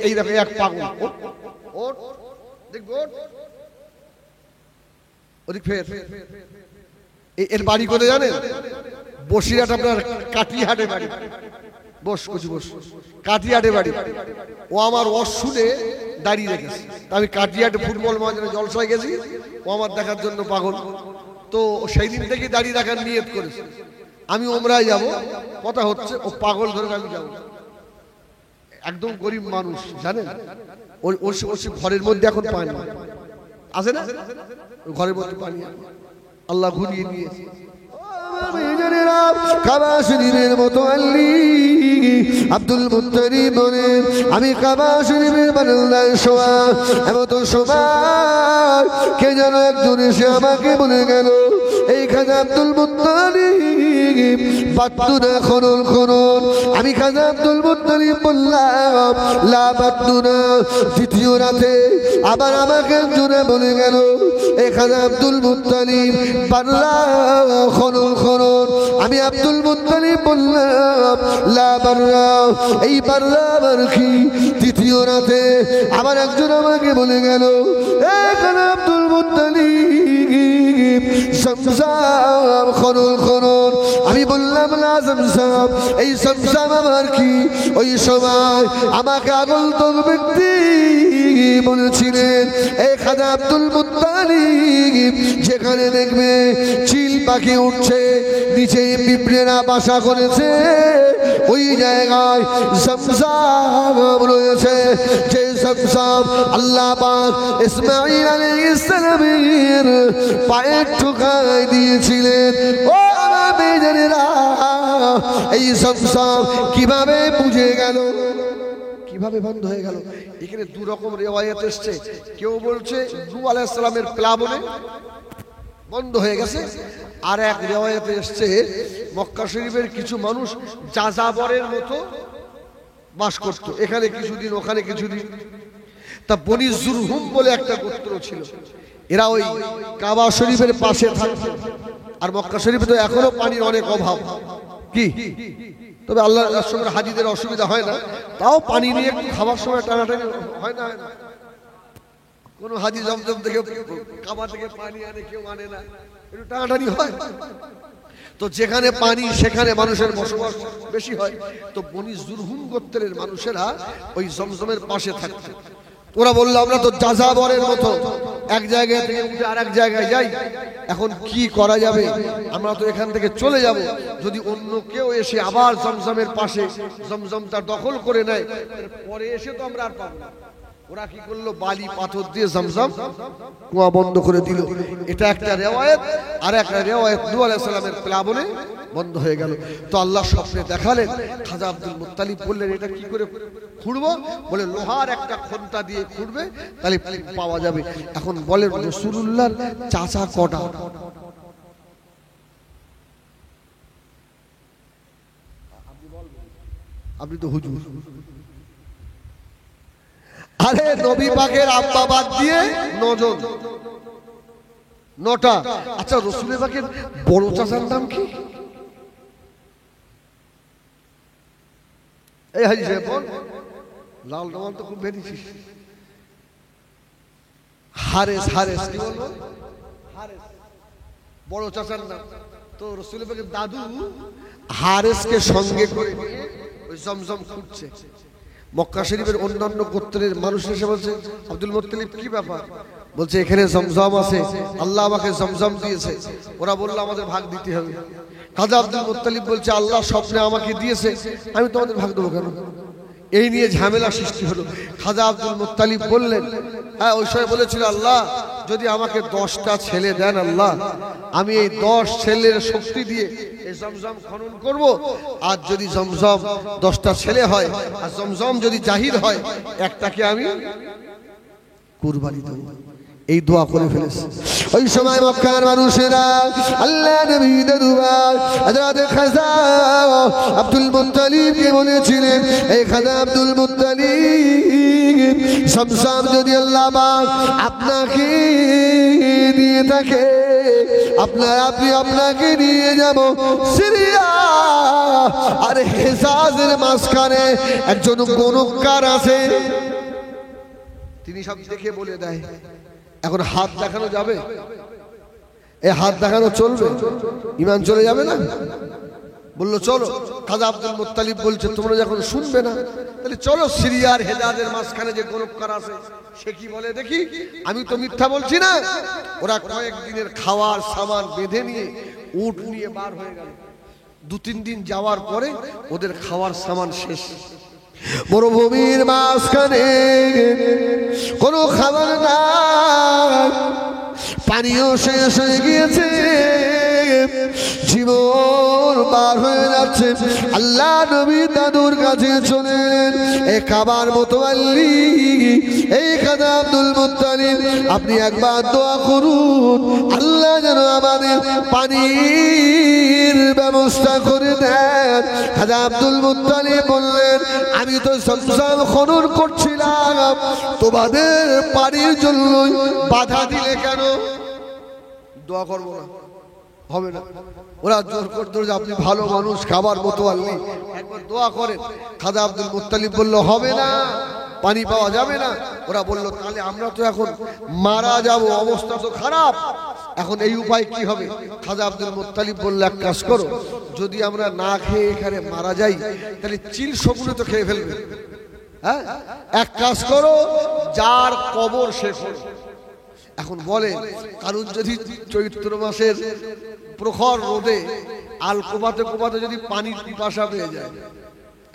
এই দেখো এক পাগল ওট দেখবো ওদিক ফের এর বাড়ি কোথায় জানেন? বসিরহাট, আপনার কাটিহাটে বাড়ি। বস কচি বস, কাটিহাটে বাড়ি। ও আমার শুনে দাঁড়িয়ে রেখেছে। আমি কাটিহাটে ফুটবল ময়দানে জলসায় গেছি, ও আমার দেখার জন্য পাগল। তো সেই দিন থেকেই দাঁড়িয়ে রাখার নিয়ত করেছে আমি ওমরায় যাব। কথা হচ্ছে ও পাগল ধরে আমি যাবো। একদম গরিব মানুষ জানেন, ওর ঘরের মধ্যে এখন পানি আছে না, ঘরের মধ্যে পানি আল্লাহ ঘুরিয়ে নিয়েছে। কাবা শরীফের মতো আল্লি আব্দুল মুত্তালিব বলে আমি কাবা শরীফের বারান্দায় শোয়া, এমন সময় কে যেন একজন এসে আমাকে বলে গেল এই খাজা আব্দুল মুত্তালিব বাত্তুনা খনন খনন। আমি খাজা আব্দুল মুত্তালিব বললাম লা বাত্তুনা। দ্বিতীয় রাতে আবার আমাকে একজনে বলে গেল এই খাজা আব্দুল মুত্তালিব বাল্লা খনন খনন। আমি আব্দুল মুত্তালিব বললাম লা বাররা। এই বাররা আবার কি? তৃতীয় রাতে আবার একজন আমাকে বলে গেল এই খাজা আব্দুল মুত্তালিব শামসাম খনন খনন। আমি বললাম না শামসাম। এই শামসাম আবার কি? ওই সময় আমাকে আগন্তুক ব্যক্তি বলেছিলেন এই খাজা আব্দুল মুত্তালিব যেখানে দেখবে চিল পাখি উঠছে, নিচে পিঁপড়েরা বাসা করেছে, ওই জায়গায় শামসাম রয়েছে। যে শামসাম আল্লাহ পাক ইসমাঈল আলাইহিস সালামের পায়ের ঠোকায় দিয়েছিলেন। ও আমার বেজানেরা, এই শামসাম কিভাবে বুঝে গেল, কিভাবে বন্ধ হয়ে গেল? এখানে দু রকম রিওয়ায়াত এসেছে। কেউ বলছে নূহ আলাইহিস সালামের প্লাবনে বন্ধ হয়ে গেছে, আর এক রিওয়ায়াতে এসেছে মক্কা শরীফের কিছু মানুষ যাযাবরের মতো বাস করত, এখানে কিছুদিন ওখানে কিছুদিন। তা বনি জুরহুম বলে একটা গোত্র ছিল, এরা ওই কাবা শরীফের পাশে থাকতো। আর মক্কা শরীফে তো এখনো পানির অনেক অভাব, কি তবে আল্লাহর রাসূলের হাজিদের অসুবিধা হয় না, তাও পানি নিয়ে একটু খাবার সময় টানাটানি হয় না। কোন হাজি জমজম থেকে কাবা থেকে পানি আনে, কেউ আনে না, একটু টানাটানি হয়। তো যেখানে পানি সেখানে মানুষের বসবাস বেশি হয়। তো বনি জুরহুম গোত্রের মানুষেরা ওই জমজমের পাশে থাকতো। ওরা বললো আমরা তো যাযাবরের মতো এক জায়গায় থেকে উঠে আর এক জায়গায় যাই, এখন কি করা যাবে? আমরা তো এখান থেকে চলে যাব, যদি অন্য কেউ এসে আবার জমজমের পাশে জমজমটা দখল করে নেয়, পরে এসে তো আমরা আর পাবো না। ওরা কি করলো, বালি পাথর দিয়ে জমজম কুয়া বন্ধ করে দিল। এটা একটা রিওয়ায়াত। আর একটা রিওয়ায়াত নূহ আলাইহিস সালামের প্লাবনে বন্ধ হয়ে গেল। তো আল্লাহ স্বপ্নে দেখালেন, খাজা আব্দুল মুত্তালিব বললেন এটা কি করে খুঁড়বো? বলে লোহার একটা খন্তা দিয়ে খুঁড়বে, তাহলে পাওয়া যাবে। এখন বলেন রাসূলুল্লাহর চাচা কটা? আপনি তো হুজুর। আরে নবী পাকের আব্বা বাদ দিয়ে 9 জন, 9টা। আচ্ছা রাসূলের পাকের বড় চাচার নাম কি? এই হাজি সাহেব বল, লাল রঙ তো খুব বেরিয়েছিস। হারেস, হারেস কি বলবো? হারেস বড় চাচার নাম। তো রাসূলের পাকের দাদু হারেসকে সঙ্গে করে ওই জমজম খুঁড়ছে। মক্কা শরীফের অন্যান্য গোত্রের মানুষ এসে বলছে আব্দুল মুত্তালিব কি ব্যাপার? বলছে এখানে জমজম আছে, আল্লাহ আমাকে জমজম দিয়েছে। ওরা বললো আমাদের ভাগ দিতে হবে। খাজা আব্দুল মুত্তালিব বলছে আল্লাহ স্বপ্নে আমাকে দিয়েছে, আমি তোমাদের ভাগ দেবো কেন? এই নিয়ে ঝামেলা সৃষ্টি হলো। খাজা আব্দুল মুত্তালিব বললেন, হ্যাঁ ওই সময় বলেছিল আল্লাহ যদি আমাকে 10টা ছেলে দেন আল্লাহ, আমি এই 10 ছেলের শক্তি দিয়ে এই জমজম খনন করব। আর যদি জমজম 10টা ছেলে হয় আর জমজম যদি জাহির হয়, একটাকে আমি কুরবানি দেব। এই দোয়া করে ফেলেছে। ওই সময় মক্কার মানুষেরা আল্লাহ নবীর দরবার হযরত খাজা আব্দুল মুত্তালিবকে বলেছিলেন, এই খাজা আব্দুল মুত্তালিব জমজম যদি আল্লাহ পাক আপনাকে দিয়ে থাকে, আপনি আপনাকে নিয়ে যাব সিরিয়া। আর হেজাজের মাঝখানে একজন গণককার আছে, তিনি সব দেখে বলে দেয়। এখন হাত দেখানো যাবে? এই হাত দেখানো চলবে? ঈমান চলে যাবে না? বললো চলো। খাজা আব্দুল মুত্তালিব বলছে তোমরা যখন শুনবে না তাহলে চলো সিরিয়ার হেজাজের মাঝখানে যে গণককার আছে সে কি বলে দেখি। আমি তো মিথ্যা বলছি না। ওরা কয়েকদিনের খাওয়ার সামান বেঁধে নিয়ে উট নিয়ে বার হয়ে গেল। 2-3 দিন যাওয়ার পরে ওদের খাওয়ার সামান শেষ। মরুভূমির মাঝখানে কোনো খাবার নাই, পানিও শেষ হয়ে গিয়েছে, জীবন বার হয়ে যাচ্ছে। আল্লাহ নবী দাদুর কাছে চলেন, এ কাবার মোতাওয়াল্লি, এই খাজা আব্দুল মুত্তালিব, আপনি একবার দোয়া করুন আল্লাহ যেন আমাদের পানির ব্যবস্থা করে দেন। খাজা আব্দুল মুত্তালিব বললেন আমি তো জমজম খনন করছিলাম, তোমাদের পানির জন্য বাধা দিলে কেন? দোয়া করবো না, হবে না। ওরা জোর করতো যে আপনি ভালো মানুষ, খাবার মোতাওয়াল্লি, একবার দোয়া করেন। খাজা আব্দুল মুত্তালিব বলল হবে না, পানি পাওয়া যাবে না। ওরা বলল তাহলে আমরা তো এখন মারা যাব, অবস্থা তো খারাপ, এখন এই উপায় কি হবে? খাজা আব্দুল মুত্তালিব বলল এক কাজ করো, যদি আমরা না খেয়ে এখানে মারা যাই তাহলে চিল শকুনে তো খেয়ে ফেলবে। হ্যাঁ, এক কাজ করো, যার কবর শেষ হলো। এখন বলে কারণ যদি চৈত্র মাসের প্রখর রোদে আল কোপাতে কোপাতে যদি পানির পিপাসা পেয়ে যায়,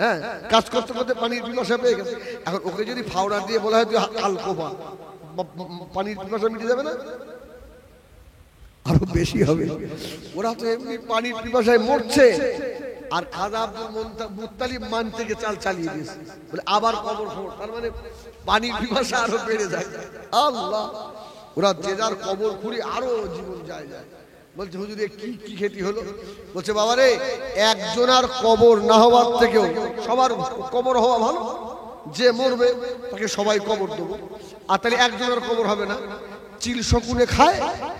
হ্যাঁ, কাজ করতে করতে পানির পিপাসা পেয়ে গেছে, এখন ওকে যদি ফাওড়া দিয়ে বলা হয় তুই আল কোপা, পানির পিপাসা মিটে যাবে না? আরো বেশি হবে। ওরা তো এমনি পানির পিপাসায় মরছে, আর খাজা আব্দুল মুত্তালিব মান থেকে চাল চালিয়ে দিয়েছে, বলে আবার কবর খবর, তার মানে পানির পিপাসা আরো বেড়ে যায়। আল্লাহ, ওরা যে যার কবর খুঁড়ি আরো জীবন যায়। বলছে হুজুরে কি খেতি হলো? বলছে বাবা রে, একজনের কবর না হওয়ার থেকেও সবার কবর হওয়া ভালো। যে মরবে তাকে সবাই কবর দেবো, আর তাহলে একজনের কবর হবে না। চিল শকুনে খায়,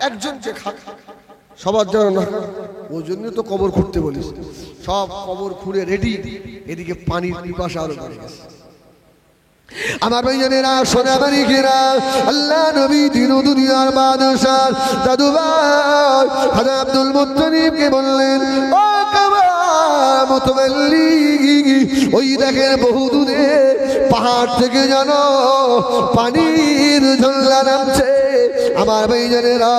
একজনকে খায়, সবার জন্য না। ওই জন্য তো কবর খুঁড়তে বলিস। সব কবর খুঁড়ে রেডি, এদিকে পানির পিপাসা আরো বেড়ে গেছে। আমার ভাইজানেরা, সোনামানিকেরা, আল্লাহ নবী দিন দুনিয়ার বাদশাহ দাদু ভাই খাজা আব্দুল মুত্তালিবকে বললেন ও কাবা মোতাওয়াল্লি, ওই দেখেন বহু দূরে পাহাড় থেকে যেন পানির ঝর্ণা নামছে। আমার ভাইজানেরা,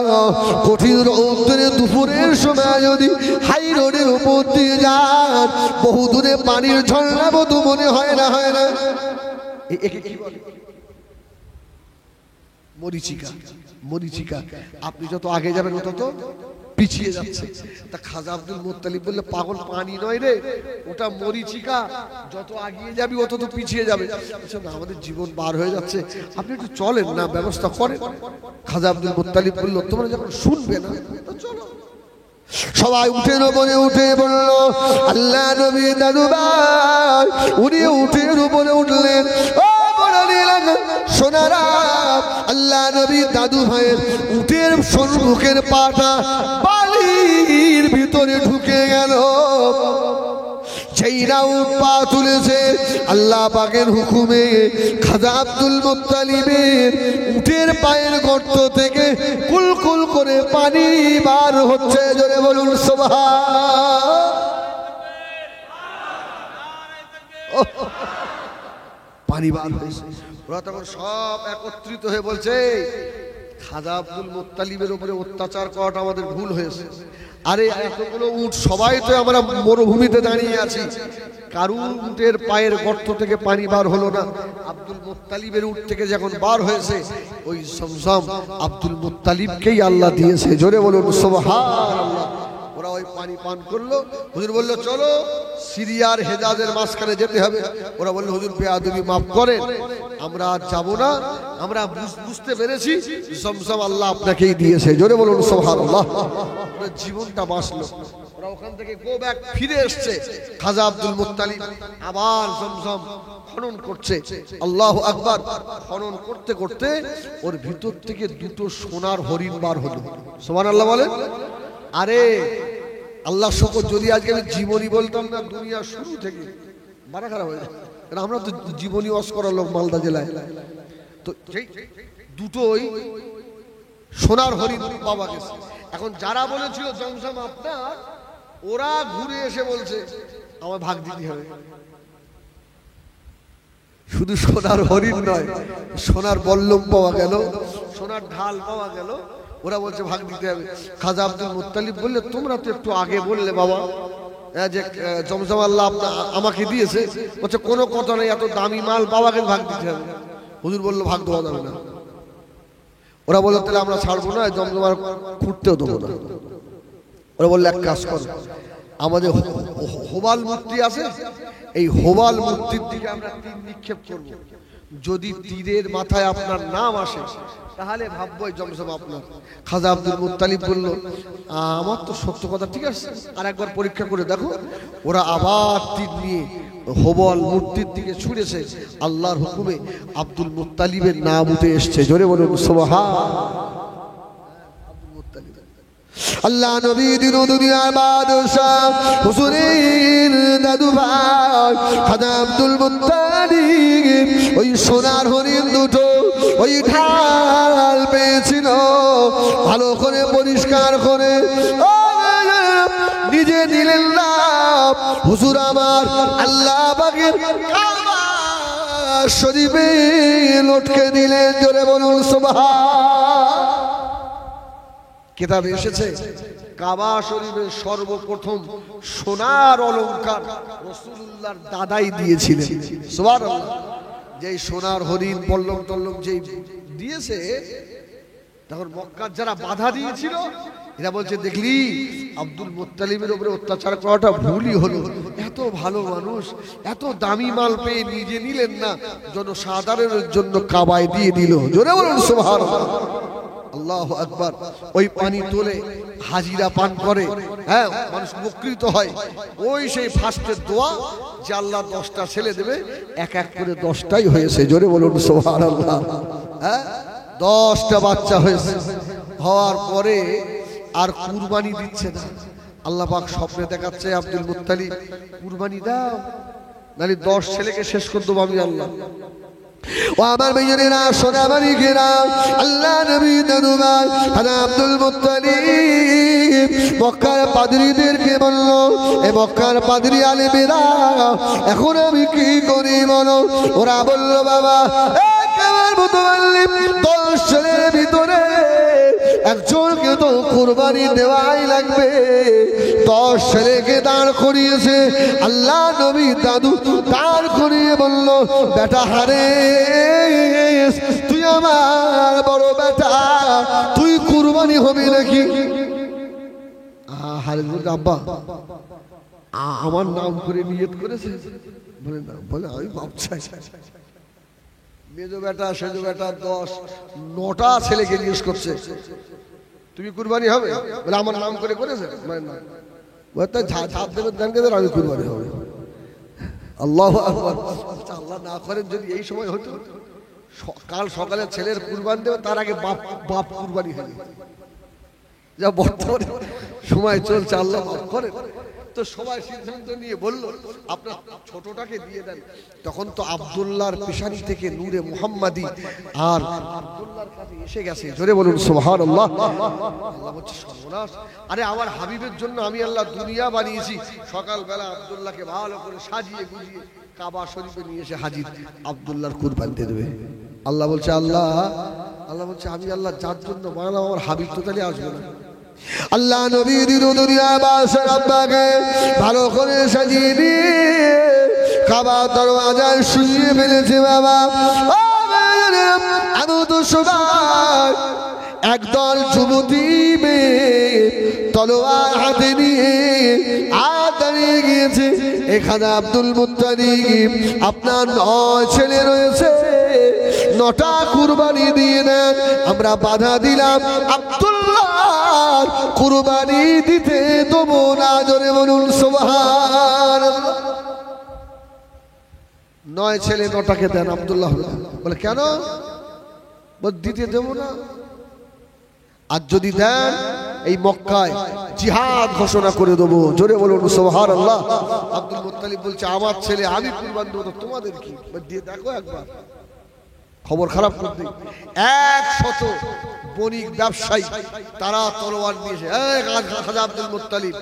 কঠিন রৌদ্রে দুপুরের সময় যদি হাই রোডের উপর দিয়ে যান, বহু দূরে পানির ঝর্ণা মতো মনে হয় না? হয় না? একে কি বলে? মরিচিকা। মরিচিকা। আপনি যত আগে যাবেন তত পিছিয়ে যাচ্ছে। তা খাজা আব্দুল মুত্তালিব বললে পাগল, পানি নয় রে, ওটা মরিচিকা, যত আগিয়ে যাবি অত তো পিছিয়ে যাবে। না, আমাদের জীবন বার হয়ে যাচ্ছে, আপনি একটু চলেন না, ব্যবস্থা করেন। খাজা আব্দুল মুত্তালিব বলল তোমরা যখন শুনবে না তো চলো। সবাই উঠের উপরে উঠে বলল আল্লাহ নবী দাদু ভাই, উনি উঠের উপরে উঠলেন। ও সোনারা, আল্লাহ নবী দাদু ভাইয়ের উঠের সম্মুখের পাটা বালির ভিতরে ঢুকে গেল। যেই রাউট পা তুলেছে, আল্লাহ পাকের হুকুমে খাজা আব্দুল মুত্তালিবের উটের পায়ের গর্ত থেকে কুলকুল করে পানি বার হচ্ছে। জোরে বলুন সুবহান। পানি বার হয়েছে। ওরা তখন সব একত্রিত হয়ে বলছে খাজা আব্দুল মুত্তালিবের উপরে অত্যাচার করাটা আমাদের ভুল হয়েছে। আরে এতগুলো উট, সবাই তো আমরা মরুভূমিতে দাঁড়িয়ে আছি, কারুর উটের পায়ের গর্ত থেকে পানি বার হলো না। আব্দুল মুত্তালিবের উট থেকে যখন বার হয়েছে, ওই জমজম আব্দুল মুত্তালিবকেই আল্লাহ দিয়েছে। জোরে বলুন সুবহানাল্লাহ। ওরা ওই পানি পান করলো। হুজুর বলল চলো সিরিয়ার হেজাজের মাঝখানে যেতে হবে। ওরা বললো হুজুর বেয়াদবি মাফ করেন, আমরা আর যাবো না, আমরা বুঝতে পেরেছি জমজম আল্লাহ আপনাকেই দিয়েছে। জোরে বলুন সুবহানাল্লাহ। জীবনটা বাঁচলো। ওরা ওখান থেকে গো ব্যাক ফিরে এসছে। খাজা আব্দুল মুত্তালিব আবার জমজম খনন করছে। আল্লাহু আকবার। খনন করতে করতে ওর ভিতর থেকে দুটো সোনার হরিণ বার হলো। সুবহানাল্লাহ বলেন। আরে আল্লাহ শকর, যদি আজকে আমি জীবনী বলতাম না দুনিয়া শুরু থেকে মারা খারাপ হয়ে যায়। আমরা তো জীবনী ওয়াজ করার লোক মালদা জেলায়, তো দুটোই সোনার হরিণ বাবা গেছে। এখন যারা বলেছিল জমজম আপনার, ওরা ঘুরে এসে বলছে আমার ভাগ দিতে হবে। শুধু সোনার হরিণ নয়, সোনার বল্লম পাওয়া গেল, সোনার ঢাল পাওয়া গেল, ওরা বলছে ভাগ দিতে হবে। খাজা আব্দুল মুত্তালিব বললে তোমরা তো একটু আগে বললে বাবা যে জমজম আল্লাহ আমাকে দিয়েছে, বলছে কোনো কথা নেই, এত দামি মাল বাবাকে ভাগ দিতে হবে। হুজুর বললো ভাগ দেওয়া যাবে না। ওরা বললো তাহলে আমরা ছাড়বো না, জমজম আর খুঁড়তেও দেবো না। ওরা বললো এক কাজ করো, আমাদের হোবাল মূর্তি আছে, এই হোবাল মূর্তির দিকে আমরা তীর নিক্ষেপ করব, যদি তীরের মাথায় আপনার নাম আসে তাহলে ভাববো জমজম আপনার। খাজা আব্দুল মুত্তালিব বলল আমার তো সত্য কথা, ঠিক আছে আর একবার পরীক্ষা করে দেখো। ওরা আবার তীর নিয়ে হোবাল মূর্তির দিকে ছুঁড়েছে, আল্লাহর হুকুমে আব্দুল মুত্তালিবের নাম উঠে এসছে। জোরে বলুন সুবহানাল্লাহ। আল্লাহ নবী দিন দুনিয়ার বাদশাহ হুজুরের দাদু ভাই খাজা আব্দুল মুত্তালিব ওই সোনার হরিণ দুটো ওই ঢাল পেয়েছিল, ভালো করে পরিষ্কার করে নিজে নিলেন না। হুজুর আমার আল্লাহ পাকের কাবা শরীফে লটকে দিলেন। জোরে বলুন সুবহান। কিতাবে এসেছে কাবা শরীফের সর্বপ্রথম সোনার অলংকার রাসূলুল্লাহর দাদাই দিয়েছিলেন। সুবহানাল্লাহ। যেই সোনার হরিণ পল্লম টল্লম যেই দিয়েছে, তখন মক্কার যারা বাধা দিয়েছিল এরা বলছে দেখলি আব্দুল মুত্তালিবের উপরে অত্যাচার করাটা ভুলই হলো, এত ভালো মানুষ এত দামি মাল পেয়ে নিজে নিলেন না, জনসাধারণের জন্য কাবায় দিয়ে দিল। জোরে বলুন সুবহানাল্লাহ। আল্লাহু আকবার। ওই পানি তোলে হাজিরা পান করে, হ্যাঁ মানুষ উপকৃত হয়। ওই সেই ফার্স্টের দোয়া যে আল্লাহ 10টা ছেলে দেবে, এক এক করে 10টাই হয়েছে। জোরে বলুন সুবহানাল্লাহ। হ্যাঁ 10টা বাচ্চা হয়েছে। হওয়ার পরে আর কুরবানি দিচ্ছে না। আল্লাহ পাক স্বপ্নে দেখাচ্ছে আব্দুল মুত্তালিব কুরবানি দাও, নাহলে 10 ছেলেকে শেষ করে দেবো আমি আল্লাহ। ও আমার ভাইয়েরা সোনাবাড়ি ঘেরা আল্লাহ নবী দাদুভাই খাজা আব্দুল মুত্তালিব মক্কার পাদ্রীদেরকে বলল, এ মক্কার পাদ্রী আলেমেরা এখন আমি কি করি বলো? ওরা বলল বাবা আমার মুতাল্লিব 10 ছেলের ভিতরে একজনকে তো কুরবানি দেওয়াই লাগবে। 10 ছেলেকে দাঁড় করিয়েছে আল্লাহ নবী দাদু দাঁড় করিয়ে বলল, বেটা হারে তুই আমার বড় বেটা, তুই কুরবানি হবি নাকি? হারে আব্বা আমার নাম করে নিয়ত করেছে, বলে না, বলে আমি বাপ চাই। মেজো বেটা সেজো বেটা 9টা ছেলেকে জিজ্ঞেস করছে তুমি কুরবানি হবে? বলে আমার নাম করে করেছে, মানে না ঝাঁপ দেবেন ধানকে ধরে আমি কুরবানি হবে। আল্লাহু আকবার। আল্লাহ না করেন যদি এই সময় হতো, কাল সকালে ছেলের কুরবানি দেবে তার আগে বাপ বাপ কুরবানি হবে। যা বর্তমানে সময় চলছে, আল্লাহ মাফ করেন। তো সবাই সিদ্ধান্ত নিয়ে বলল আপনার ছোটটাকে দিয়ে দেন। তখন তো আব্দুল্লাহর পেশানি থেকে নূরে মুহাম্মাদি আর আব্দুল্লাহর কাছে এসে গেছে। জোরে বলুন সুবহানাল্লাহ। আল্লাহ বলছে সর্বনাশ, আরে আমার হাবিবের জন্য আমি আল্লাহ দুনিয়া বানিয়েছি। সকালবেলা আব্দুল্লাহকে ভালো করে সাজিয়ে গুজিয়ে কাবা শরীফে নিয়ে এসে হাজির, আব্দুল্লাহর কুরবানি দিয়ে দেবে। আল্লাহ বলছে আল্লাহ বলছে আমি আল্লাহ যার জন্য বানালাম আমার হাবিব তো তাহলে আসবে না। আল্লাহ নবী দিন দুনিয়া বাদশাহ আব্বাকে ভালো করে সাজিয়ে দিয়ে কাবা দরওয়াজায় শুইয়ে ফেলেছে। বাবা আমি তো সবাই একদল যুবতী মেয়ে তলোয়ার হাতে নিয়ে দাঁড়িয়ে গিয়েছে। এখানে আব্দুল মুত্তালিব আপনার 9 ছেলে রয়েছে, 9টা কুরবানি দিয়ে দেন। আমরা বাধা দিলাম আব্দুল্লাহ কুরবানি দিতে দেবো না। জোরে বলুন সুবহানাল্লাহ। 9 ছেলে 9টাকে দেন। আব্দুল্লাহ বলে কেন? বল দিতে দেবো না, আর যদি দেন এই মক্কায় জিহাদ ঘোষণা করে দেবো। জোরে বলুন সুবহানাল্লাহ। আব্দুল মুত্তালিব বলছে আমার ছেলে আমি কুরবান দেবো, তো তোমাদের কি? দিয়ে দেখো একবার, খবর খারাপ করতে 100 বণিক ব্যবসায়ী তারা তলোয়ার নিয়েছে। খাজা আব্দুল মুত্তালিব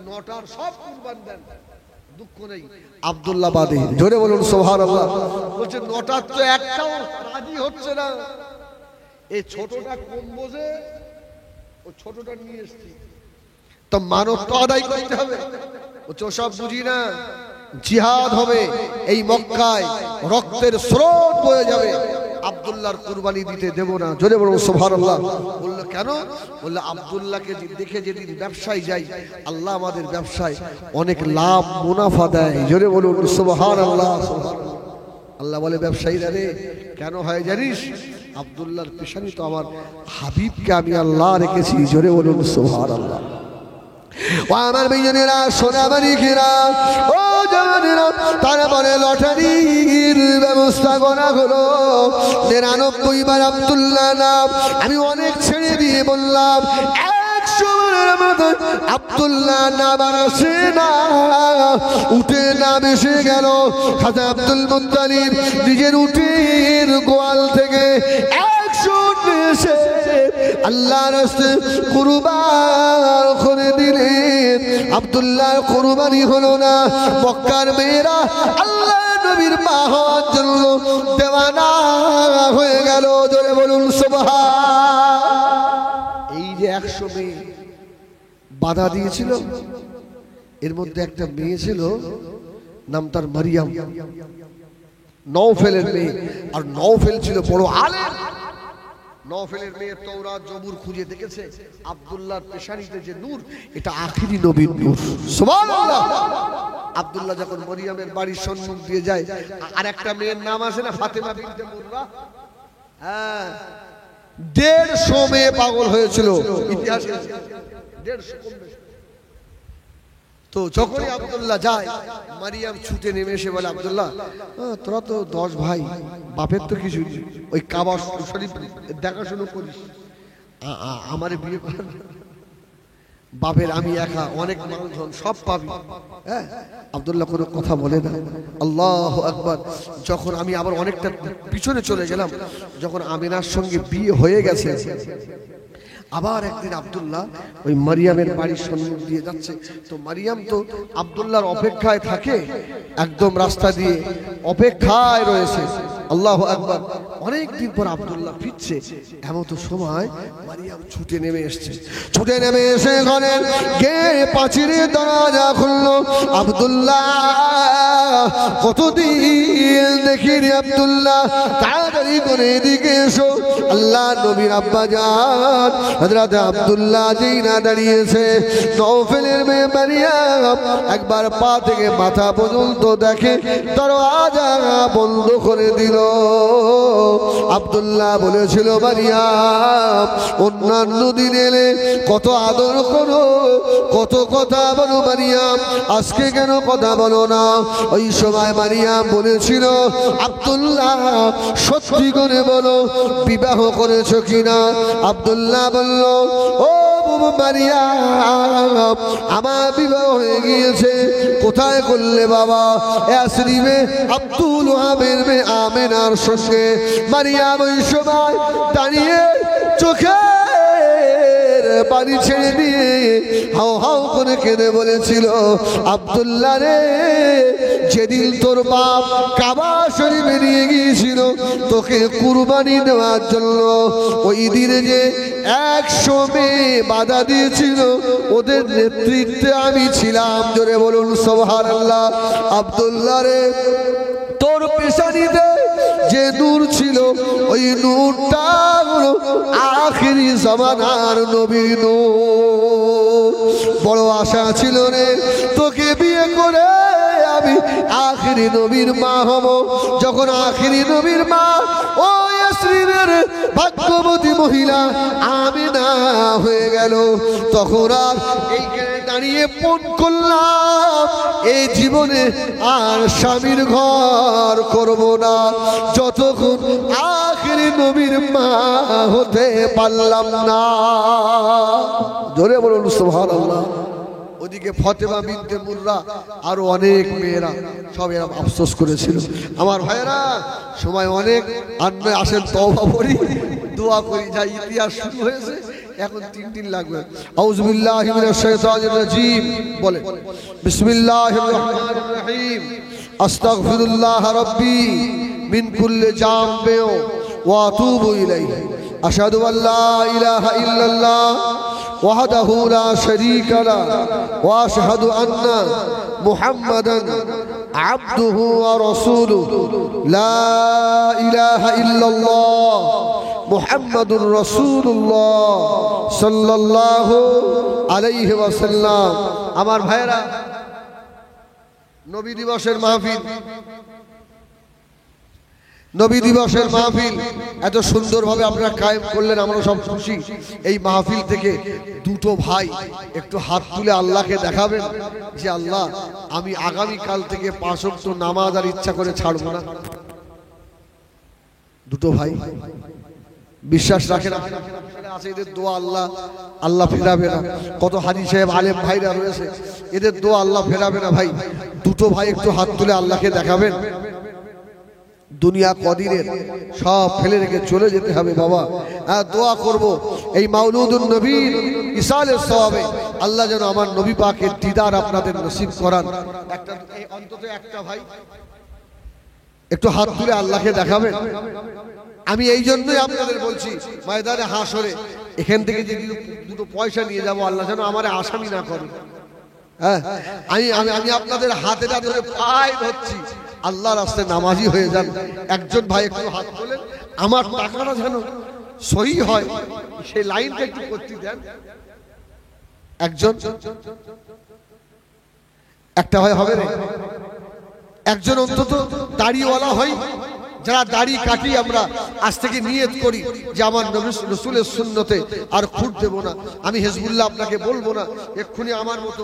9টার সব কুরবান দেন, দুঃখ নেই, আব্দুল্লাহ বাদে। জোরে বলুন সুবহানাল্লাহ। বলছে 9টার তো একটাও রাজি হচ্ছে না। এই ছোটটা কম বোঝে, ও ছোটটা নিয়ে এসছি, তো মানত তো আদায় করতে হবে। ও সব বুঝি না, জিহাদ হবে এই মক্কায়, রক্তের স্রোত বয়ে যাবে, আব্দুল্লাহর কুরবানি দিতে দেব না। জোরে বলুন সুবহানাল্লাহ। বললো কেন? বললো আব্দুল্লাহকে দেখে যেদিন ব্যবসায় যাই, আল্লাহ আমাদের ব্যবসায় অনেক লাভ মুনাফা দেয়। জোরে বলুন সুবহানাল্লাহ। আল্লাহ বলে ব্যবসায়ীরা রে কেন হয় জানিস? আব্দুল্লাহর পেশানি তো আমার হাবিবকে আমি আল্লাহ রেখেছি। জোরে বলুন সুবহানাল্লাহ। ও আমার ভাইয়েরা, সোনামানিকেরা, ও জানেরা, তারপরে লটারির ব্যবস্থা করা হলো। 99 বার আব্দুল্লাহ নাম আমি অনেক ছেড়ে দিয়ে বললাম 100 বারের মতো আব্দুল্লাহ নাম আর আসে না, উঠে নাম এসে গেল। খাজা আব্দুল মুত্তালিব নিজের উটের গোয়াল থেকে 100 এসে আল্লাহর রাস্তায় কুরবান করে দিলেন। আব্দুল্লাহর কুরবানি হলো না। মক্কার মেয়েরা আল্লাহ নবীর মা হওয়ার জন্য দেওয়ানা হয়ে গেল। জোরে বলুন সুবহান। এই যে 100 মেয়ে বাধা দিয়েছিল, এর মধ্যে একটা মেয়ে ছিল, নাম তার মারিয়াম, নওফেলের মেয়ে। আর নওফেল ছিল বড় আলেম। নওফেলের মেয়ে তাওরাত জবুর খুঁজে দেখেছে আব্দুল্লাহর পেশানিতে যে নূর, এটা আখিরি নবীর নূর। সুবহানাল্লাহ। আব্দুল্লাহ যখন মরিয়মের বাড়ির সম্মুখ দিয়ে যায়, আর একটা মেয়ের নাম আছে না, ফাতেমা বিনতে মুররা, হ্যাঁ, 150 মেয়ে পাগল হয়েছিল ইতিহাসে, 150 কম বেশি। তো যখনই আব্দুল্লাহ যায়, মারিয়াম ছুটে নেমে এসে বলে আব্দুল্লাহ, তোরা তো 10 ভাই, বাপের তো কিছু নেই, ওই কাবা শরীফ দেখাশুনো করিস, আমারে বিয়ে কর, বাপের আমি একা, অনেক মানুষজন সব পাবি। হ্যাঁ, আব্দুল্লাহ কোনো কথা বলে না। আল্লাহু আকবার। যখন আমি আবার অনেকটা পিছনে চলে গেলাম, যখন আমিনার সঙ্গে বিয়ে হয়ে গেছে, আবার একদিন আব্দুল্লাহ ওই মারিয়ামের বাড়ির সম্মুখ দিয়ে যাচ্ছে। তো মারিয়াম তো আব্দুল্লাহর অপেক্ষায় থাকে, একদম রাস্তা দিয়ে অপেক্ষায় রয়েছে। আল্লাহু আকবার। অনেকদিন পর আব্দুল্লাহ ফিরছে, এমন তো সময় মারিয়াম ছুটে নেমে এসছে। ছুটে নেমে এসে ঘরের গেট পাঁচিরের দরজা খুললো। আব্দুল্লাহ, কতদিন দেখিনি আব্দুল্লাহ, তাড়াতাড়ি করে এদিকে এসো। আল্লাহ নবীর আব্বা জান হযরত আব্দুল্লাহ যেই না দাঁড়িয়েছে, নওফেলের মেয়ে মারিয়াম একবার পা থেকে মাথা পর্যন্ত দেখে, দরজা বন্ধ করে দিল। আব্দুল্লাহ বলেছিল, মারিয়াম, অন্যান্য দিন এলে কত আদর করো, কত কথা বলো মারিয়াম, আজকে কেন কথা বলো না? ওই সময় মারিয়াম বলেছিল, আব্দুল্লাহ, সত্যি করে বলো বিবাহ করেছো কিনা? আব্দুল্লাহ বলল, ও মারিয়াম, আমার বিবাহ হয়ে গিয়েছে। কোথায় করলে বাবা? ইয়াসরিবে আব্দুল ওয়াহাবের মেয়ে আমিনার সঙ্গে। মারিয়াম ওই সময় দাঁড়িয়ে চোখে পানি ছেড়ে দিয়ে হাও হাও করে কেঁদে বলেছিল, আব্দুল্লাহ রে, যেদিন তোর বাপ কাবা শরীফে নিয়ে গিয়েছিল তোকে কুরবানি দেওয়ার জন্য, ওই দিনে যে 100 মেয়ে বাধা দিয়েছিল, ওদের নেতৃত্বে আমি ছিলাম। জোরে বলুন সুবহানাল্লাহ। আব্দুল্লাহ রে, তোর পেশানিতে যে নূর ছিল, ওই নূরটা হলো আখিরি জামানার নবীর নূর। বড় আশা ছিল রে, তোকে বিয়ে করে আমি আখিরি নবীর মা হব। যখন আখিরি নবীর মা ও ইয়াসরিনের ভাগ্যবতী মহিলা আমিনা হয়ে গেল, তখন আর এইখানে দাঁড়িয়ে ফোন করলাম, এই জীবনে আর স্বামীর ঘর করব না, যতক্ষণ আখিরি নবীর মা হতে পারলাম না। জোরে বলুন সুবহানাল্লাহ। ওদিকে ফাতেমা বিনতে মুররা আরো অনেক মেয়েরা সব এরা আফসোস করেছিল। আমার ভাইয়েরা সময় অনেক, আর নয় আসেন তওবা করি, দোয়া করি, যা ইতিহাস শুরু হয়েছে এখন 3 দিন লাগবে। আউযু বিল্লাহি মিনাশ শাইতানির রাজীম। বলে বিসমিল্লাহির রহমানির রহিম। আস্তাগফিরুল্লাহ রাব্বি মিন কুল্লি জামবিন ওয়া আতুবু ইলাইহি। আশহাদু আল্লা ইলাহা ইল্লাল্লাহ ওয়াহদাহু লা শারীকা লাহু ওয়া আশহাদু আন্না মুহাম্মাদান আবদুহু ওয়া রাসূলুহু। লা ইলাহা ইল্লাল্লাহ মুহাম্মাদুর রাসূলুল্লাহ সাল্লাল্লাহু আলাইহি ওয়াসাল্লাম। আমার ভাইরা, নবী দিবসের মাহফিল, নবী দিবসের মাহফিল এত সুন্দরভাবে আপনারা কায়েম করলেন, আমরা সব খুশি। এই মাহফিল থেকে দুটো ভাই একটু হাত তুলে আল্লাহকে দেখাবেন যে আল্লাহ, আমি আগামী কাল থেকে 5 ওয়াক্ত নামাজ আর ইচ্ছা করে ছাড়বো না। দুটো ভাই বিশ্বাস রাখেন আছে, এদের দোয়া আল্লাহ আল্লাহ ফেরাবে না। কত হাজি সাহেব আলেম ভাইরা রয়েছে, এদের দোয়া আল্লাহ ফেরাবে না। ভাই দুটো ভাই একটু হাত তুলে আল্লাহকে দেখাবেন। দুনিয়া কদিনের, সব ফেলে রেখে চলে যেতে হবে বাবা। দোয়া করব এই মাউলুদুন নবীর ইসালের সওয়াবে আল্লাহ যেন আমার নবী পাকের দিদার আপনাদের নসিব করান। একটা অন্তত একটা ভাই একটু হাত তুলে আল্লাহকে দেখাবেন। আমি এই জন্যই আপনাদের বলছি, ময়দানে হাসরে এখান থেকে যে দুটো পয়সা নিয়ে যাব, আল্লাহ যেন আমার আসামি না করে। হ্যাঁ, আমি আপনাদের হাতে ধরে পায়ে ধরছি, আল্লাহর রাস্তায় নামাজি হয়ে যান। একজন ভাই একটু হাত তোলেন, আমার টাকাটা যেন সহি হয়, সেই লাইনটা একটু করতে দেন। একজন, একটা ভাই হবে না, একজন অন্তত দাড়িওয়ালা হয়। যারা দাড়ি কাটি আমরা আজ থেকে নিয়ত করি যে আমার নবী রাসূলের সুন্নতে আর খুঁত দেব না। আমি হিজবুল্লাহ আপনাকে বলবো না এক্ষুনি আমার মতো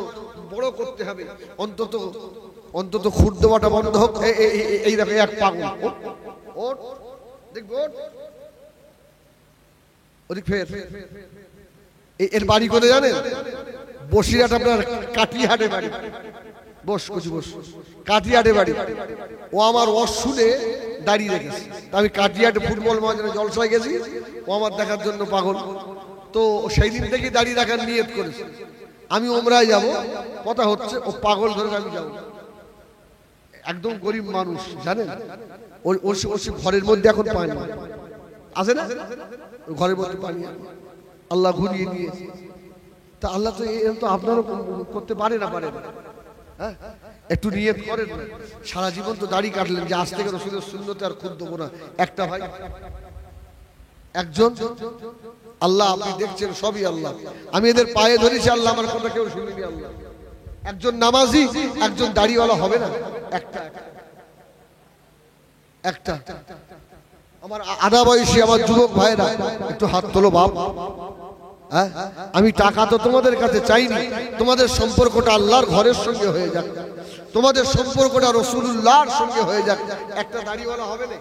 বড় করতে হবে, অন্তত অন্তত খুঁত দেওয়াটা বন্ধ হোক। এই দেখো এক পাগল, ওট দেখবো, ওদিক ফের। এর বাড়ি কোথায় জানেন? বসিরহাট, আপনার কাটিহাটে বাড়ি। বস কুচি বস, কাটিহাটে বাড়ি। ও আমার শুনে দাঁড়িয়ে রেখেছে। আমি কাটিহাটে ফুটবল ময়দানে জলসায় গেছি, ও আমার দেখার জন্য পাগল। তো সেই দিন থেকেই দাঁড়িয়ে রাখার নিয়ত করেছে। আমি ওমরায় যাব, কথা হচ্ছে, ও পাগল ধরে আমি যাব। একদম গরিব মানুষ জানেন, ওর ঘরের মধ্যে এখন পানি আছে না, ঘরের মধ্যে পানি আল্লাহ ঘুরিয়ে দিয়েছে। তা আল্লাহ তো এরকম তো আপনারও করতে পারে না, পারে না। হ্যাঁ, একটু নিয়ত করেন না। সারা জীবন তো দাড়ি কাটলেন যে আজ থেকে রাসূলের সুন্নতে আর খুদ দেবো না। একটা ভাই, একজন, আল্লাহ আপনি দেখছেন সবই আল্লাহ। আমি এদের পায়ে ধরেছি, আল্লাহ আমার কথা কেউ শুনিনি। আল্লাহ একজন নামাজি, একজন দাড়িওয়ালা হবে না। একটা একটা আমার আধা বয়সী আমার যুবক ভাইরা একটু হাত তোলো বাপ। হ্যাঁ, আমি টাকা তো তোমাদের কাছে চাইনি, তোমাদের সম্পর্কটা আল্লাহর ঘরের সঙ্গে হয়ে যাক, তোমাদের সম্পর্কটা রাসূলুল্লাহর সঙ্গে হয়ে যাক। একটা দাড়িওয়ালা হবে না,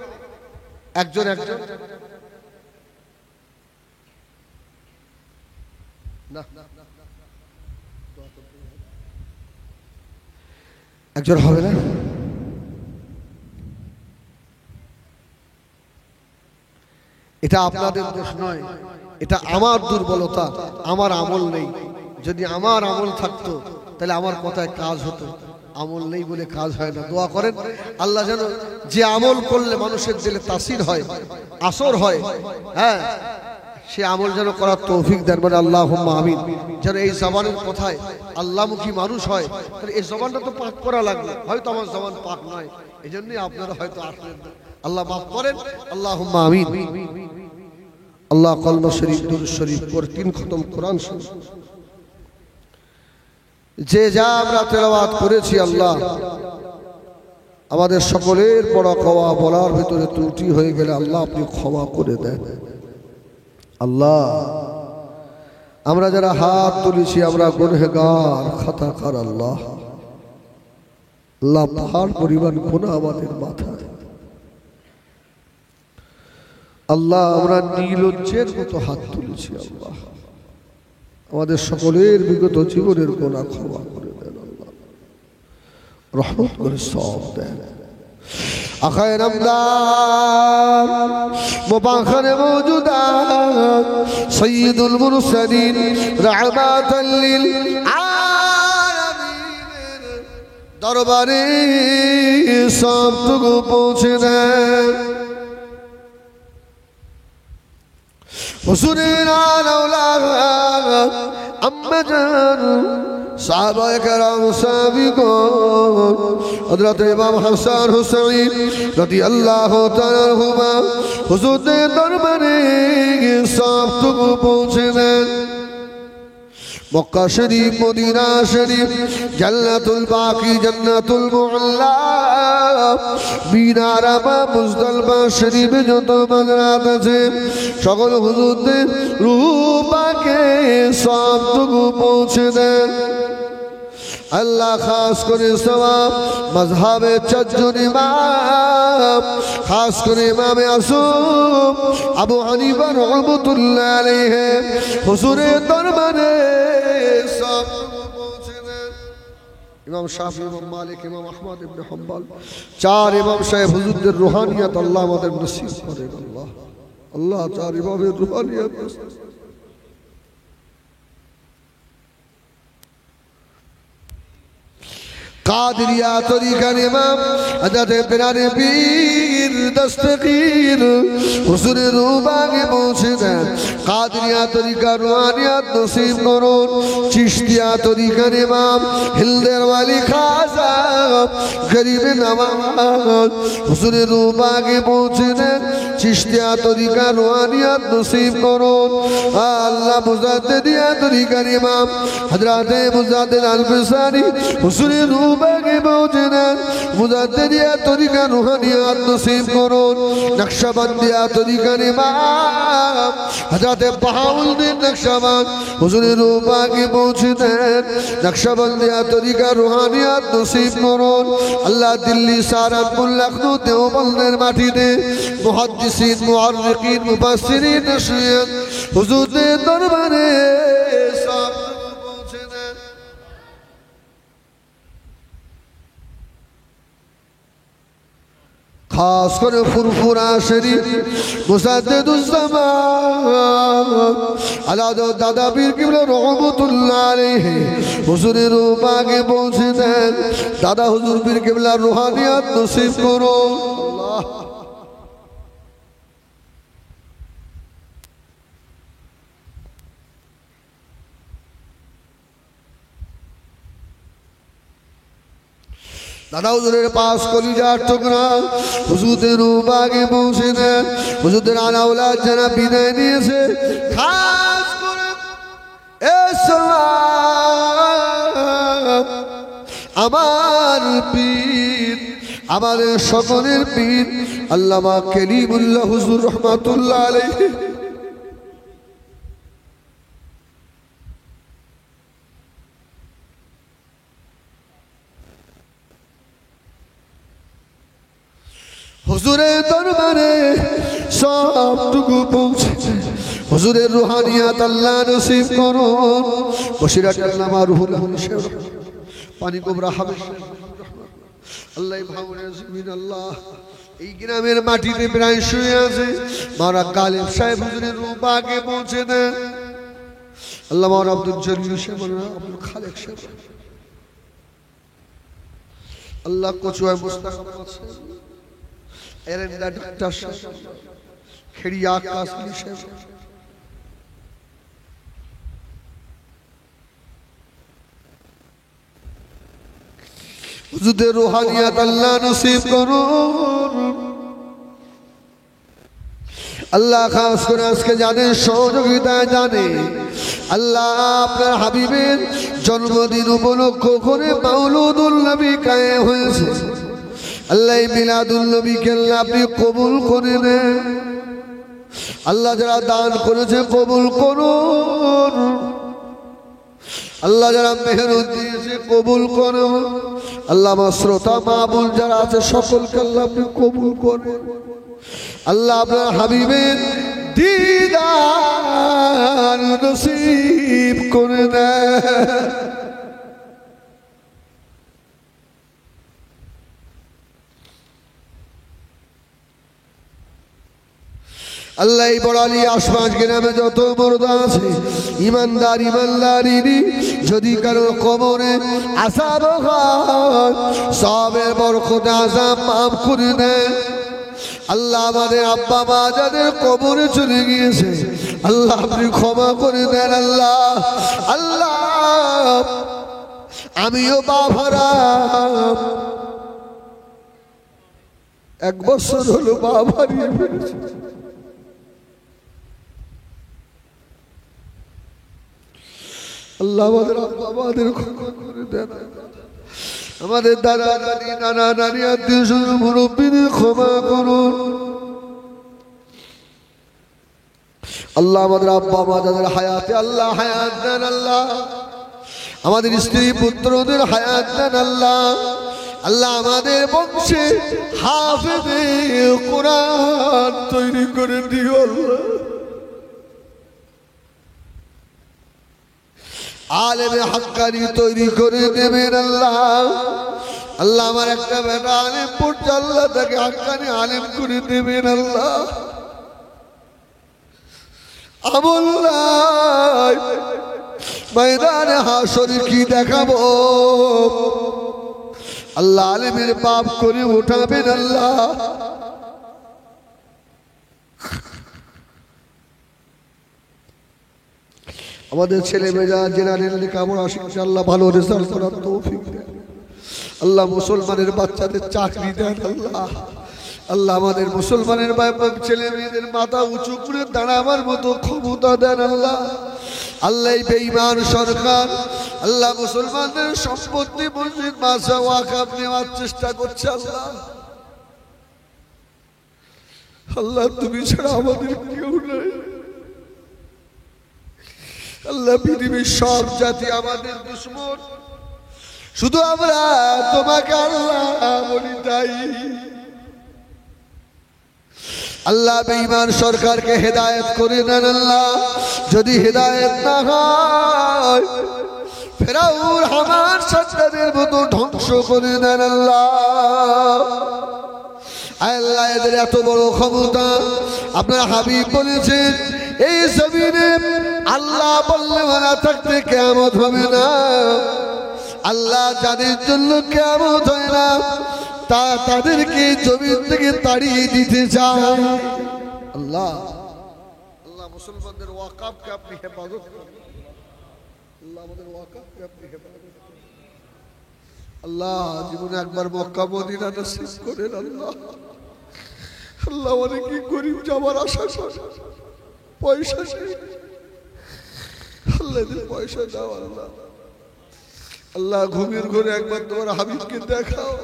একজন একজন না, একজন হবে না। এটা আপনাদের দোষ নয়, এটা আমার দুর্বলতা, আমার আমল নেই। যদি আমার আমল থাকতো তাহলে আমার কথায় কাজ হতো। আমল নেই বলে কাজ হয় না। দোয়া করেন আল্লাহ যেন যে আমল করলে মানুষের দিলে তাসির হয়, আসর হয়, হ্যাঁ, সে আমল যেন করার তৌফিক দেন। মানে আল্লাহুম্মা আমিন। যেন এই জবানের কথায় আল্লাহমুখী মানুষ হয়। তাহলে এই জবানটা তো পাক করা লাগবে, হয়তো আমার জবান পাক নয়, এই জন্যই আপনারা হয়তো আসলেন না। আল্লাহ মাফ করেন, আল্লাহুম্মা আমিন। আল্লাহ কলমা শরীফ, দুরূদ শরীফ পড়ে 3 খতম কোরআন শরীফ যে যা আমরা তেলাওয়াত করেছি, আল্লাহ আমাদের সকলের পড়া খাওয়া বলার ভিতরে ত্রুটি হয়ে গেলে আল্লাহ আপনি ক্ষমা করে দেন। আল্লাহ আমরা যারা হাত তুলেছি আমরা গুনহগার, খাতাকার। আল্লাহ আল্লাহ পাহাড় পরিমাণ গুনাহ আমাদের মাথায়। আল্লাহ আমরা নীলজ্জের মতো হাত তুলেছি আল্লাহ আমাদের সকলের বিগত জীবনের গোনাহ ক্ষমা করে দেন আল্লাহ রহমত করে সওয়াব দেন আখায়ে নামদার মুবাখারে মওজুদাত সাইয়্যিদুল মুরসালিন রাহমাতাল লিল আলামিন দরবারে সবটুকু পৌঁছে দেন হুজুরের আওলাদ আম্মাজান সাহাবায়ে কেরাম সাহাবীগণ হযরত ইমাম হাসান হুসাইন রাদিয়াল্লাহু তাআলা আনহুমা হুজুরের দরবারে সবটুকু পৌঁছে দেন মক্কা শরীফ মদিনা শরীফ জান্নাতুল বাকি জান্নাতুল মুআল্লা মিনা আরাফা মুজদালিফা শরীফে যত মাজারাত আছে সকল হুজুরদের রূহ পাকে সবটুকু পৌঁছে দেন আল্লাহ খাস করে সওয়াব মাযহাবে চারজন ইমাম খাস করে ইমামে আযম আবু হানিফা রাহমাতুল্লাহ আলাইহি হুজুরের দরবারে সবটুকু পৌঁছে দেন ইমাম শাফি ইমাম মালিক ইমাম আহমদ ইবনে হাম্বল চার ইমাম সাহেব হুজুরদের রুহানিয়াত আল্লাহ আমাদের নসিব করেন আল্লাহ আল্লাহ চার ইমামের রুহানিয়াত কাদরিয়া তরিকার ইমাম হযরত পিরানে পীর দস্তগীর হুজুরের রূবাগে পৌঁছে দেন কাদরিয়া তরিকার রুহানিয়াত নসিব করুন চিশতিয়া তরিকার ইমাম হিলদের ওয়ালি খাজা গরিবে নওয়াজ হুজুরের রূবাগে পৌঁছে দেন চিশতিয়া তরিকার রুহানিয়াত নসিব করুন আল্লাহ মুজাদ্দিদিয়া তরিকার ইমাম হযরত মুজাদ্দিদ আল-ফিসানি হুজুরের বাগে পৌঁছে দেন মুজাদ্দিদিয়া তরিকা রুহানিয়াত নসিব করুন নকশবন্দিয়া তরিকার ইমাম হযরত বাহাউদ্দিন নকশবন্দ হুজুরের বাগে পৌঁছে দেন নকশবন্দিয়া তরিকা রুহানিয়াত নসিব করুন আল্লাহ দিল্লি সাহারানপুর লখনউ দেওবন্দের মাটিতে মুহাদ্দিসিন মুআররিকিন মুফাসসিরিন নশরিয়াত হুজুরদের দরবারে সব পৌঁছে দেন খাস করে ফুরফুরা শরীফ মুসাদ্দিদুজ্জামান আলাদ দাদা পীর কিবলা রহমাতুল্লাহ আলাইহি হুজুরের বাগে পৌঁছে দেন দাদা হুজুর পীর কিবলা রুহানিয়াত নসিব করুন আল্লাহ দাদা হুজুরের পাশ কলিজার টুকরা হুজুরদের বাগে পৌঁছে দেন হুজুরদের আলাউলাদ যারা বিদায় নিয়েছে খাস করে আমার পীর আমাদের সকলের পীর আল্লামা কলিমুল্লাহ হুজুর রহমাতুল্লাহ আলাইহি হুজুরের দরবারে সবটুকু পৌঁছে হুজুরের রুহানিয়াত আল্লাহ নসিব করুন বসিরাট আল্লামা রুহুল আমিন পানি কোবরা হাবেশ আল্লাহ ভাউনে জমিন আল্লাহ এই গ্রামের মাটিতে প্রায় শুয়ে আছে মাওলানা গালিব সাহেব হুজুরের রূপাকে পৌঁছে দেন আল্লাহ মাওলানা আব্দুল জলিল সাহেব আব্দুল খালেক সাহেব আল্লাহ কোচুয়ায় মুস্তাকাম আছে এরেন্দা ডাক্তার সাহেব খেড়িয়া কাসমি সাহেব হুজুরদের রুহানিয়াত আল্লাহ নসিব করুন আল্লাহ খাস করে আজকে জানে সহযোগিতা জানে আল্লাহ আপনার হাবিবের জন্মদিন উপলক্ষ করে মাউলুদুল নবী কায়েম হয়েছে আল্লাহ মিলাদুল নবীকে আল্লাহ আপনি কবুল করে নেন আল্লাহ যারা দান করেছে কবুল করুন আল্লাহ যারা মেহনত দিয়েছে কবুল করুন আল্লাহ আমার শ্রোতা মা বোন যারা আছে সকলকে আল্লাহ আপনি কবুল করেন। আল্লাহ আপনার হাবিবের দিদার নসিব করে দেন। আল্লাহ বড়ালি আশপাশ গ্রামে যত মর্দা আছে ইমানদার ইমানদারিনী যদি কারো কবরে আযাব হয় সবের বরকতে আযাব মাফ করে দেন। আল্লাহ আমাদের আব্বা মা যাদের কবরে চলে গিয়েছে আল্লাহ আপনি ক্ষমা করে দেন। আল্লাহ আল্লাহ আমিও বাবারা 1 বছর হলো বাবা হারিয়ে ফেলেছি। আল্লাহ আমাদের আব্বা মাদের ক্ষমা করে দেন। আমাদের দাদা দাদি নানা নানি আত্মীয় স্বজন মুরব্বীদের ক্ষমা করুন। আল্লাহ আমাদের আব্বা মা যাদের হায়াতে আল্লাহ হায়াত দেন। আল্লাহ আমাদের স্ত্রী পুত্রদের হায়াত দেন। আল্লাহ আল্লাহ আমাদের বংশে হাফেজে কোরআন তৈরি করে দিও। আল্লাহ আলেমে হাক্কানি তৈরি করে দেবেন। আল্লাহ আল্লাহ আমার একটা বেটা আলেম পড়ছে আল্লাহ তাকে হাক্কানি আলেম করে দেবেন। আল্লাহ আমল নাই ময়দানে হাসরে কি দেখাবো আল্লাহ আলেমের পাপ করে উঠাবেন। আল্লাহ আমাদের ছেলে মেয়েরা জেনারেল লেখাপড়া শিখছে আল্লাহ ভালো রেজাল্ট করার তৌফিক দেন। আল্লাহ মুসলমানের বাচ্চাদের চাকরি দেন। আল্লাহ আল্লাহ আমাদের মুসলমানের ছেলে মেয়েদের মাথা উঁচু করে দাঁড়াবার মতো ক্ষমতা দেন। আল্লাহ আল্লাহ বেঈমান সরকার আল্লাহ মুসলমানদের সম্পত্তি মসজিদ মাদ্রাসা ওয়াকফ নেওয়ার চেষ্টা করছে। আল্লাহ আল্লাহ তুমি ছাড়া আমাদের কেউ নাই। আল্লাহ পৃথিবীর সব জাতি আমাদের দুশমন, শুধু আমরা তোমাকে আল্লাহ বলি তাই। আল্লাহ বেঈমান সরকারকে হেদায়েত করে দেন। আল্লাহ যদি হেদায়েত না হয় ফেরাউন হামান সাদ্দাদের মতো ধ্বংস করে দেন। আল্লাহ আল্লাহ এদের এত বড় ক্ষমতা আপনার হাবিব বলেছেন এই জমিনে আল্লাহ বললে না থাকতে কিয়ামত হবে না। আল্লাহ যাদের জন্য কিয়ামত হয় না তাদেরকে জমিন থেকে তাড়িয়ে দিতে চায়। আল্লাহ আল্লাহ মুসলমানদের ওয়াকফকে আপনি হেফাজত করুন। আল্লাহ আমাদের ওয়াকফকে আপনি হেফাজত করুন। আল্লাহ জীবনে একবার মক্কা মদিনা নসিব করেন। আল্লাহ আল্লাহ অনেকে গরিব যাওয়ার আশা করে পয়সা নেই। আল্লাহ পয়সা দাও। আল্লাহ আল্লাহ ঘুমের ঘরে একবার তোমার হাবিবকে দেখাও।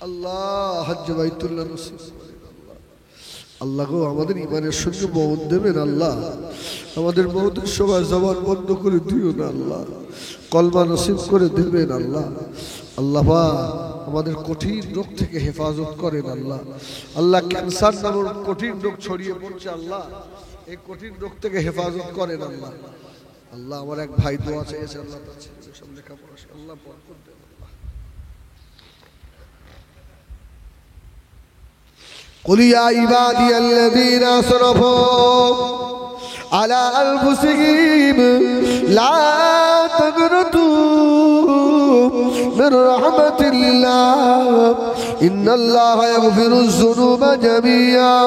আল্লাহ হজ্জ বাইতুল্লাহ নসিব করেন। আল্লাহ গো আমাদের ইমানের সঙ্গে মওত দেবেন। আল্লাহ আমাদের মওতের সময় জবান বন্ধ করে দিও না। আল্লাহ কলমা নসিব করে দেবেন। আল্লাহ আল্লাহ আমাদের কঠিন রোগ থেকে হেফাজত করেন। আল্লাহ আল্লাহ ক্যান্সার নামক কঠিন রোগ ছড়িয়ে পড়ছে। আল্লাহ এই কঠিন রোগ থেকে হেফাজত করেন। আল্লাহ আল্লাহ আমার এক ভাই দোয়া চেয়েছে আল্লাহ তার ছেলের সব লেখাপড়া আল্লাহ বরকত দেন। قل يا عبادي الذين أسرفوا على أنفسهم لا تقنطوا من رحمة الله إن الله يغفر الذنوب جميعا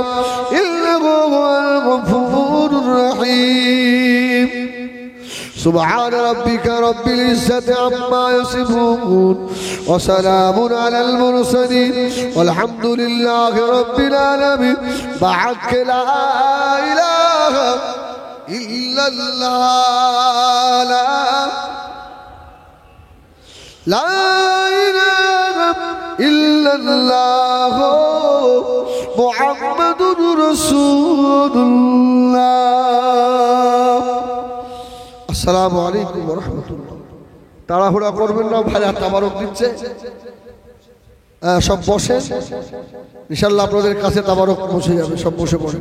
إنه هو الغفور الرحيم سبحان ربك رب العزة عما يصفون وسلام على المرسلين والحمد لله رب العالمين بعدك لا إله إلا الله لا إله إلا الله محمد رسول الله السلام عليكم ورحمة الله তাড়াহুড়া করবেন না, ভাইরা তাবারক দিচ্ছে। সব বসে, ইনশাল্লাহ আপনাদের কাছে তাবারক পৌঁছে যাবে। সব বসে পড়ে।